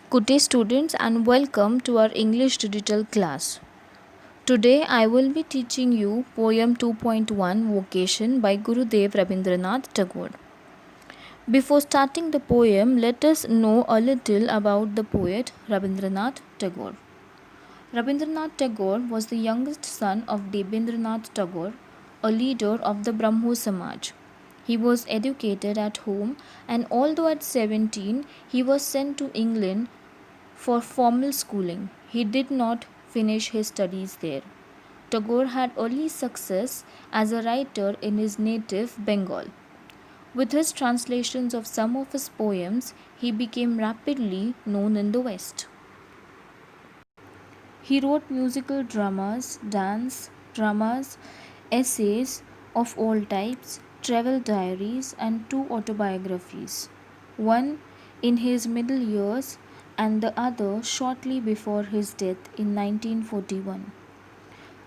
Good day, students, and welcome to our English digital class. Today, I will be teaching you Poem 2.1 Vocation by Gurudev Rabindranath Tagore. Before starting the poem, let us know a little about the poet Rabindranath Tagore. Rabindranath Tagore was the youngest son of Debendranath Tagore, a leader of the Brahmo Samaj. He was educated at home, and although at 17 he was sent to England for formal schooling, he did not finish his studies there. Tagore had early success as a writer in his native Bengal. With his translations of some of his poems, he became rapidly known in the West. He wrote musical dramas, dance dramas, essays of all types, travel diaries, and two autobiographies. One in his middle years and the other shortly before his death in 1941.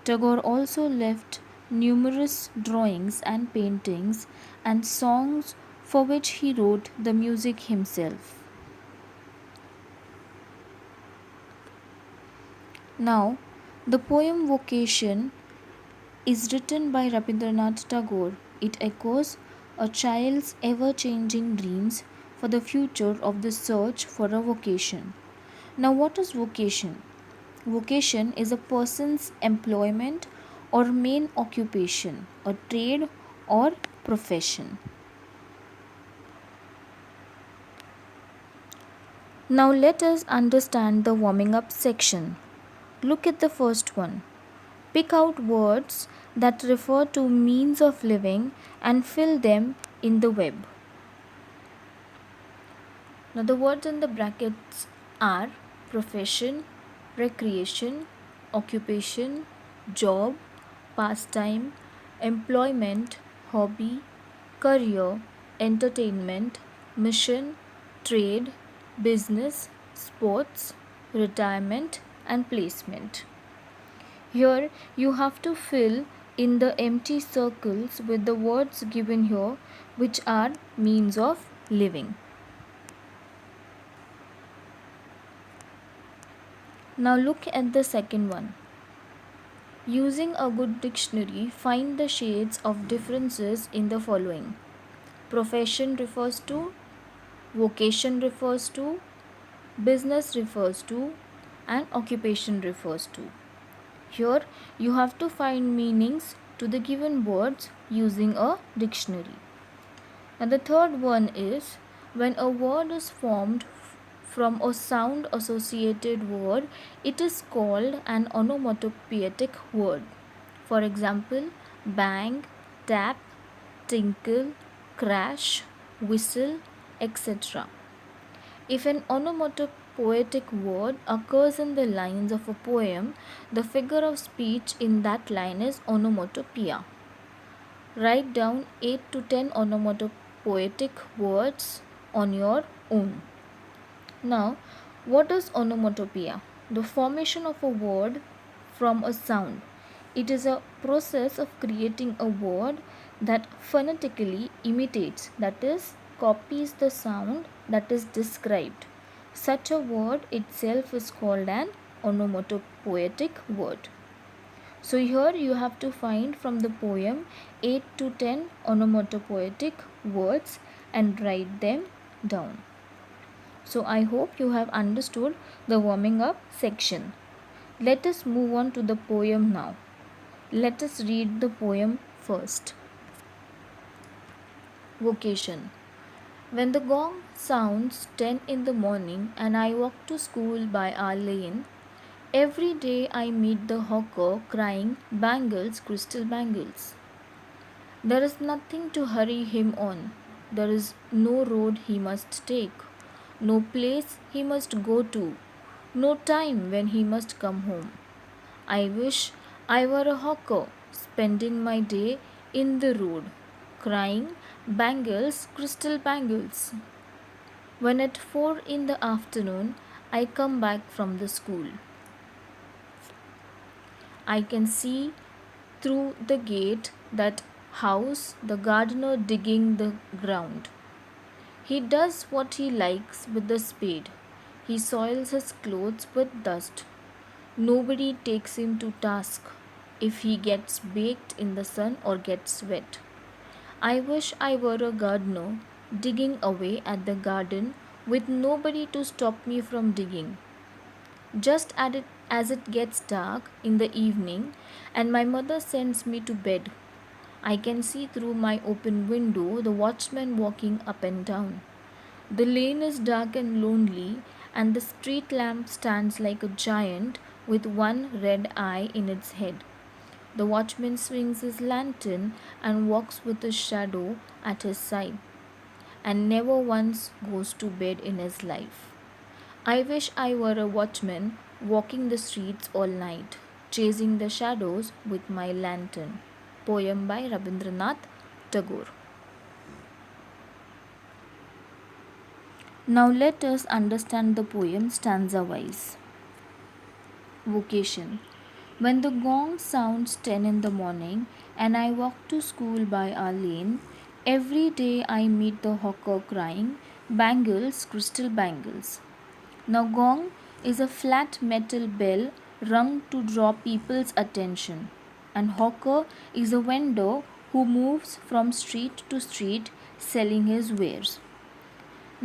Tagore also left numerous drawings and paintings and songs for which he wrote the music himself. Now, the poem Vocation is written by Rabindranath Tagore. It echoes a child's ever changing dreams for the future of the search for a vocation. Now, what is vocation? Vocation is a person's employment or main occupation, a trade or profession. Now, let us understand the warming up section. Look at the first one. Pick out words that refer to means of living and fill them in the web. Now, the words in the brackets are profession, recreation, occupation, job, pastime, employment, hobby, career, entertainment, mission, trade, business, sports, retirement, and placement. Here you have to fill in the empty circles with the words given here, which are means of living. Now look at the second one. Using a good dictionary, find the shades of differences in the following. Profession refers to, vocation refers to, business refers to, and occupation refers to. Here you have to find meanings to the given words using a dictionary. And the third one is when a word is formed from a sound associated word, it is called an onomatopoeic word. For example, bang, tap, tinkle, crash, whistle, etc. If an onomatopoeic word occurs in the lines of a poem, the figure of speech in that line is onomatopoeia. Write down 8 to 10 onomatopoeic words on your own. Now, what is onomatopoeia? The formation of a word from a sound. It is a process of creating a word that phonetically imitates, that is, copies the sound that is described. Such a word itself is called an onomatopoeic word. So here you have to find from the poem 8 to 10 onomatopoeic words and write them down. So I hope you have understood the warming up section. Let us move on to the poem now. Let us read the poem first. Vocation. When the gong sounds 10 in the morning and I walk to school by our lane, every day I meet the hawker crying, "Bangles, crystal bangles." There is nothing to hurry him on. There is no road he must take, no place he must go to, no time when he must come home. I wish I were a hawker, spending my day in the road, crying, "Bangles, crystal bangles." When at 4 in the afternoon I come back from the school, I can see through the gate that house the gardener digging the ground. He does what he likes with the spade. He soils his clothes with dust. Nobody takes him to task if he gets baked in the sun or gets wet. I wish I were a gardener digging away at the garden with nobody to stop me from digging. Just as it gets dark in the evening and my mother sends me to bed, I can see through my open window the watchman walking up and down. The lane is dark and lonely, and the street lamp stands like a giant with one red eye in its head. The watchman swings his lantern and walks with a shadow at his side, and never once goes to bed in his life. I wish I were a watchman walking the streets all night, chasing the shadows with my lantern. Poem by Rabindranath Tagore. Now let us understand the poem stanza wise. Vocation. When the gong sounds 10 in the morning and I walk to school by our lane, every day I meet the hawker crying, "Bangles, crystal bangles." Now, gong is a flat metal bell rung to draw people's attention, and hawker is a vendor who moves from street to street selling his wares.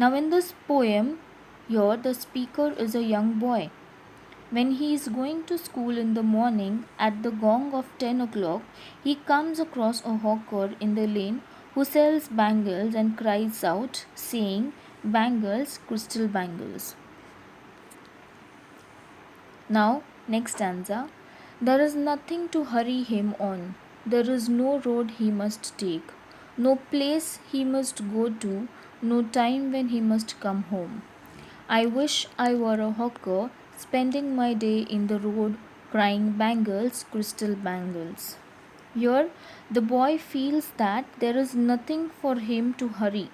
Now, in this poem, here the speaker is a young boy. When he is going to school in the morning at the gong of 10 o'clock, he comes across a hawker in the lane who sells bangles and cries out, saying, "Bangles, crystal bangles." Now, next stanza. There is nothing to hurry him on. There is no road he must take, no place he must go to, no time when he must come home. I wish I were a hawker, spending my day in the road, crying "Bangles, crystal bangles." Here, the boy feels that there is nothing for him to hurry.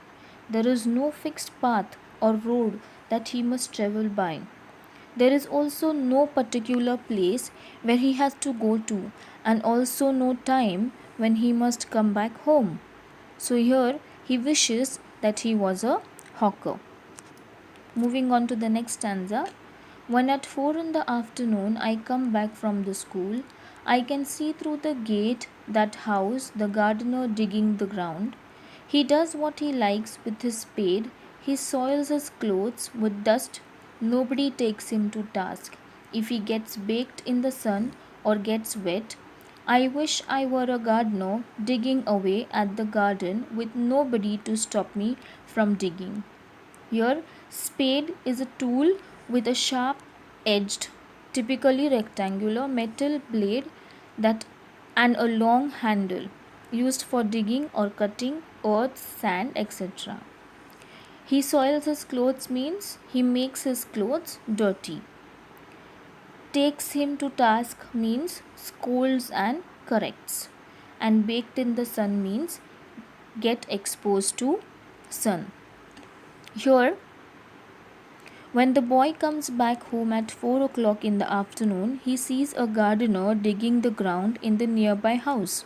There is no fixed path or road that he must travel by. There is also no particular place where he has to go to, and also no time when he must come back home. So here he wishes that he was a hawker. Moving on to the next stanza. When at 4 in the afternoon I come back from the school, I can see through the gate that house the gardener digging the ground. He does what he likes with his spade. He soils his clothes with dust. Nobody takes him to task if he gets baked in the sun or gets wet. I wish I were a gardener digging away at the garden with nobody to stop me from digging. Here, spade is a tool with a sharp edged, typically rectangular metal blade that and a long handle used for digging or cutting earth, sand, etc. He soils his clothes means he makes his clothes dirty. Takes him to task means scolds and corrects. And baked in the sun means get exposed to sun. Here, when the boy comes back home at 4 o'clock in the afternoon, he sees a gardener digging the ground in the nearby house.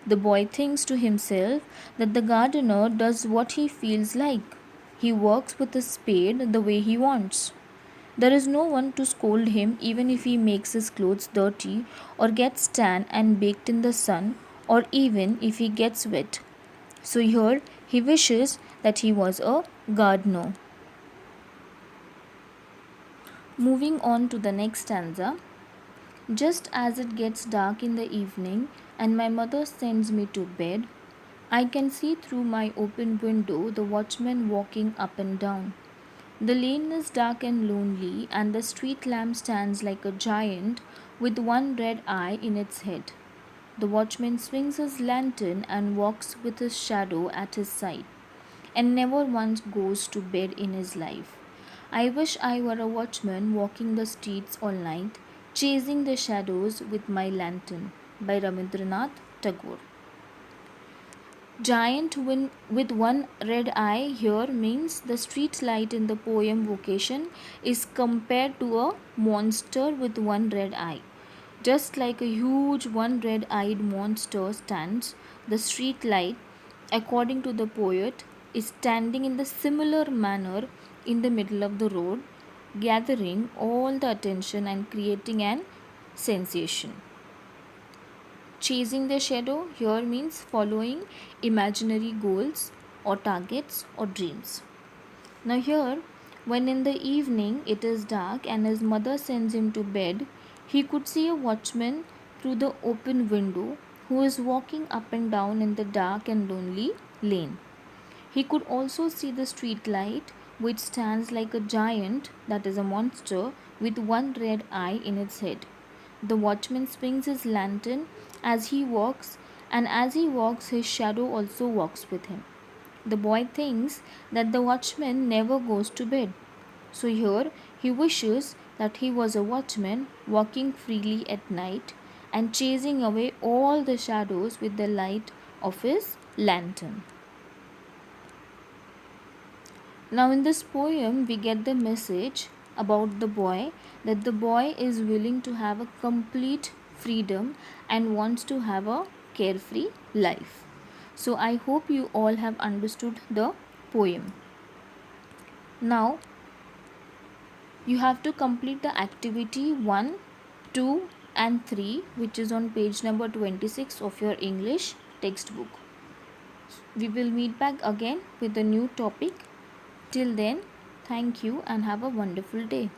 The boy thinks to himself that the gardener does what he feels like. He works with a spade the way he wants. There is no one to scold him even if he makes his clothes dirty or gets tan and baked in the sun, or even if he gets wet. So here he wishes that he was a gardener. Moving on to the next stanza. Just as it gets dark in the evening and my mother sends me to bed, I can see through my open window the watchman walking up and down. The lane is dark and lonely, and the street lamp stands like a giant with one red eye in its head. The watchman swings his lantern and walks with his shadow at his side, and never once goes to bed in his life. I wish I were a watchman walking the streets all night, chasing the shadows with my lantern. By Rabindranath Tagore. Giant with one red eye here means the street light in the poem Vocation is compared to a monster with one red eye. Just like a huge one red eyed monster stands, the street light, according to the poet, is standing in the similar manner in the middle of the road, gathering all the attention and creating an sensation. Chasing the shadow here means following imaginary goals or targets or dreams. Now, here, when in the evening it is dark and his mother sends him to bed, he could see a watchman through the open window who is walking up and down in the dark and lonely lane. He could also see the street light, which stands like a giant, that is a monster, with one red eye in its head. The watchman swings his lantern as he walks, and as he walks, his shadow also walks with him. The boy thinks that the watchman never goes to bed. So here he wishes that he was a watchman walking freely at night and chasing away all the shadows with the light of his lantern. Now, in this poem, we get the message about the boy, that the boy is willing to have a complete freedom and wants to have a carefree life. So, I hope you all have understood the poem. Now, you have to complete the activity 1, 2, and 3, which is on page number 26 of your English textbook. We will meet back again with a new topic. Till then, thank you and have a wonderful day.